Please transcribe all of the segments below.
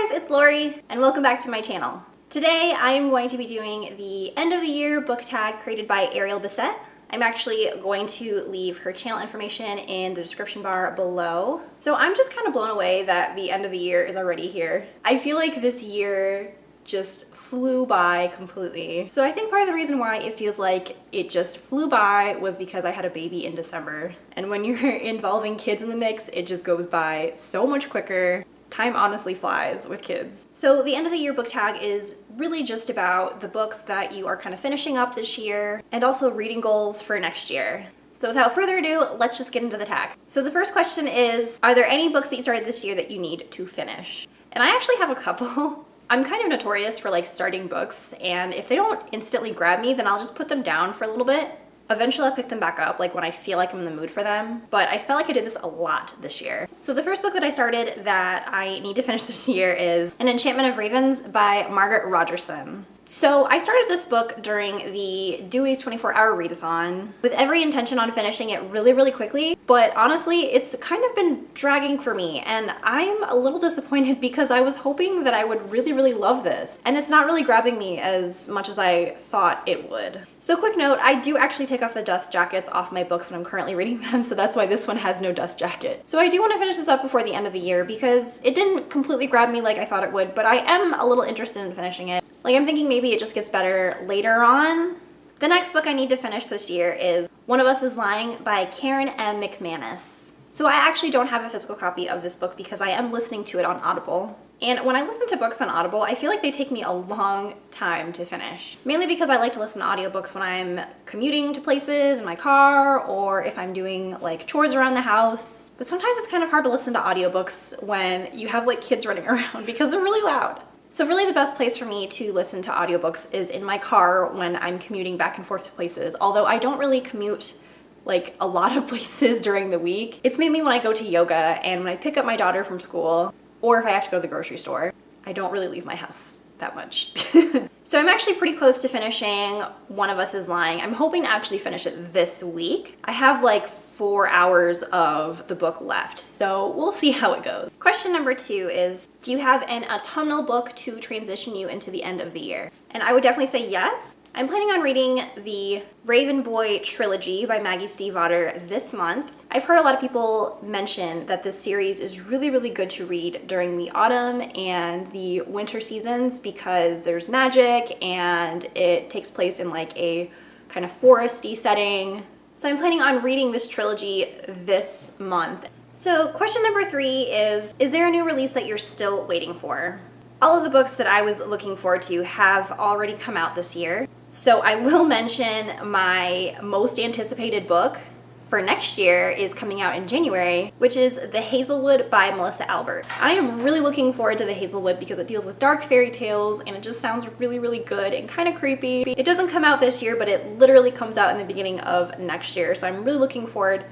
Hi guys, it's Lorie and welcome back to my channel. Today I am going to be doing the end of the year book tag created by Ariel Bissett. I'm actually going to leave her channel information in the description bar below. So I'm just kind of blown away that the end of the year is already here. I feel like this year just flew by completely. So I think part of the reason why it feels like it just flew by was because I had a baby in December. And when you're involving kids in the mix, it just goes by so much quicker. Time honestly flies with kids. So the end of the year book tag is really just about the books that you are kind of finishing up this year and also reading goals for next year. So without further ado, let's just get into the tag. So the first question is, are there any books that you started this year that you need to finish? And I actually have a couple. I'm kind of notorious for like starting books, and if they don't instantly grab me, then I'll just put them down for a little bit. Eventually I'll pick them back up like when I feel like I'm in the mood for them, but I felt like I did this a lot this year. So the first book that I started that I need to finish this year is An Enchantment of Ravens by Margaret Rogerson. So I started this book during the Dewey's 24-hour readathon with every intention on finishing it really quickly, but honestly it's kind of been dragging for me and I'm a little disappointed because I was hoping that I would really love this, and it's not really grabbing me as much as I thought it would. So quick note, I do actually take off the dust jackets off my books when I'm currently reading them, so that's why this one has no dust jacket. So I do want to finish this up before the end of the year because it didn't completely grab me like I thought it would, but I am a little interested in finishing it. Like, I'm thinking maybe it just gets better later on. The next book I need to finish this year is One of Us is Lying by Karen M. McManus. So I actually don't have a physical copy of this book because I am listening to it on Audible. And when I listen to books on Audible, I feel like they take me a long time to finish. Mainly because I like to listen to audiobooks when I'm commuting to places in my car or if I'm doing like chores around the house. But sometimes it's kind of hard to listen to audiobooks when you have like kids running around because they're really loud. So really the best place for me to listen to audiobooks is in my car when I'm commuting back and forth to places, although I don't really commute like a lot of places during the week. It's mainly when I go to yoga and when I pick up my daughter from school or if I have to go to the grocery store. I don't really leave my house that much. So I'm actually pretty close to finishing One of Us is Lying. I'm hoping to actually finish it this week. I have like 4 hours of the book left, so we'll see how it goes. Question number 2 is, do you have an autumnal book to transition you into the end of the year? And I would definitely say yes. I'm planning on reading the Raven Boy trilogy by Maggie Stiefvater this month. I've heard a lot of people mention that this series is really good to read during the autumn and the winter seasons because there's magic and it takes place in like a kind of foresty setting. So I'm planning on reading this trilogy this month. So question number 3 is there a new release that you're still waiting for? All of the books that I was looking forward to have already come out this year. So I will mention my most anticipated book for next year is coming out in January, which is The Hazelwood by Melissa Albert. I am really looking forward to The Hazelwood because it deals with dark fairy tales and it just sounds really good and kind of creepy. It doesn't come out this year, but it literally comes out in the beginning of next year. So I'm really looking forward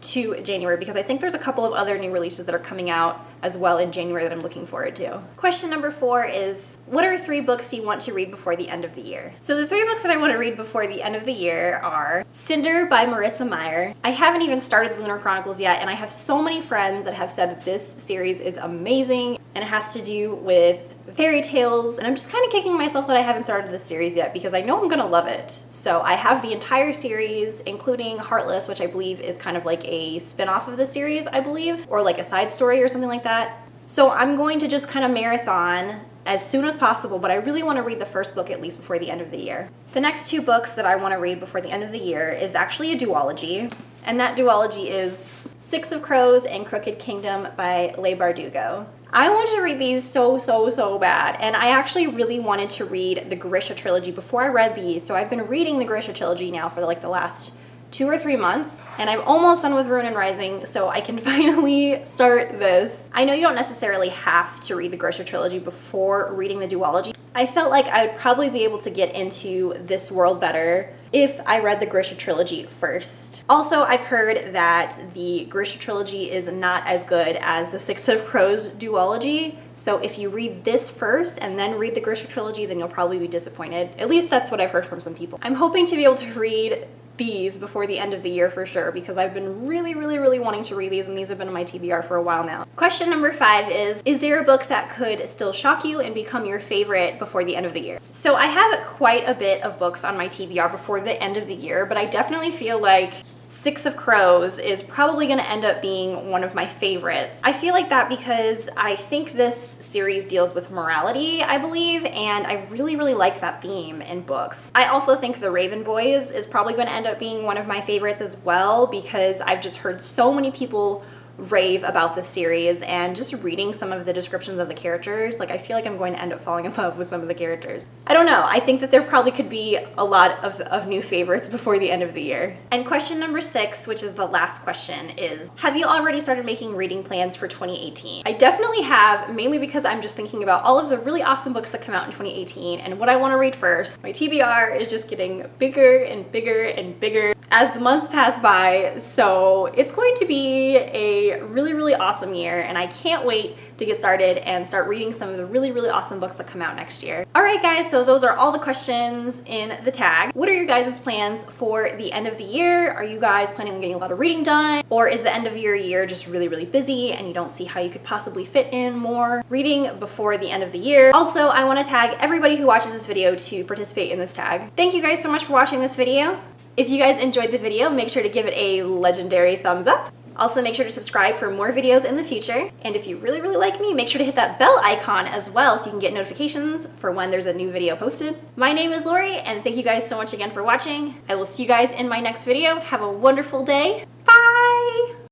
to January because I think there's a couple of other new releases that are coming out as well in January that I'm looking forward to. Question number 4 is, what are 3 books you want to read before the end of the year? So the 3 books that I want to read before the end of the year are Cinder by Marissa Meyer. I haven't even started the Lunar Chronicles yet, and I have so many friends that have said that this series is amazing and it has to do with fairy tales, and I'm just kind of kicking myself that I haven't started this series yet because I know I'm gonna love it. So I have the entire series, including Heartless, which I believe is kind of like a spin-off of the series, I believe, or like a side story or something like that. So I'm going to just kind of marathon as soon as possible, but I really want to read the first book at least before the end of the year. The next 2 books that I want to read before the end of the year is actually a duology, and that duology is Six of Crows and Crooked Kingdom by Leigh Bardugo. I wanted to read these so bad, and I actually really wanted to read the Grisha trilogy before I read these, so I've been reading the Grisha trilogy now for like the last 2 or 3 months, and I'm almost done with Ruin and Rising, so I can finally start this. I know you don't necessarily have to read the Grisha trilogy before reading the duology. I felt like I would probably be able to get into this world better if I read the Grisha trilogy first. Also, I've heard that the Grisha trilogy is not as good as the Six of Crows duology, so if you read this first and then read the Grisha trilogy, then you'll probably be disappointed. At least that's what I've heard from some people. I'm hoping to be able to read these before the end of the year for sure, because I've been really wanting to read these, and these have been on my TBR for a while now. Question number 5 is there a book that could still shock you and become your favorite before the end of the year? So I have quite a bit of books on my TBR before the end of the year, but I definitely feel like Six of Crows is probably going to end up being one of my favorites. I feel like that because I think this series deals with morality, I believe, and I really like that theme in books. I also think The Raven Boys is probably going to end up being one of my favorites as well, because I've just heard so many people rave about this series, and just reading some of the descriptions of the characters, like I feel like I'm going to end up falling in love with some of the characters. I don't know, I think that there probably could be a lot of new favorites before the end of the year. And question number 6, which is the last question, is have you already started making reading plans for 2018? I definitely have, mainly because I'm just thinking about all of the really awesome books that come out in 2018 and what I want to read first. My TBR is just getting bigger and bigger as the months pass by, so it's going to be a really awesome year, and I can't wait to get started and start reading some of the really awesome books that come out next year. Alright guys, so those are all the questions in the tag. What are your guys' plans for the end of the year? Are you guys planning on getting a lot of reading done? Or is the end of your year just really busy and you don't see how you could possibly fit in more reading before the end of the year? Also, I want to tag everybody who watches this video to participate in this tag. Thank you guys so much for watching this video. If you guys enjoyed the video, make sure to give it a legendary thumbs up. Also, make sure to subscribe for more videos in the future. And if you really like me, make sure to hit that bell icon as well so you can get notifications for when there's a new video posted. My name is Lorie, and thank you guys so much again for watching. I will see you guys in my next video. Have a wonderful day. Bye!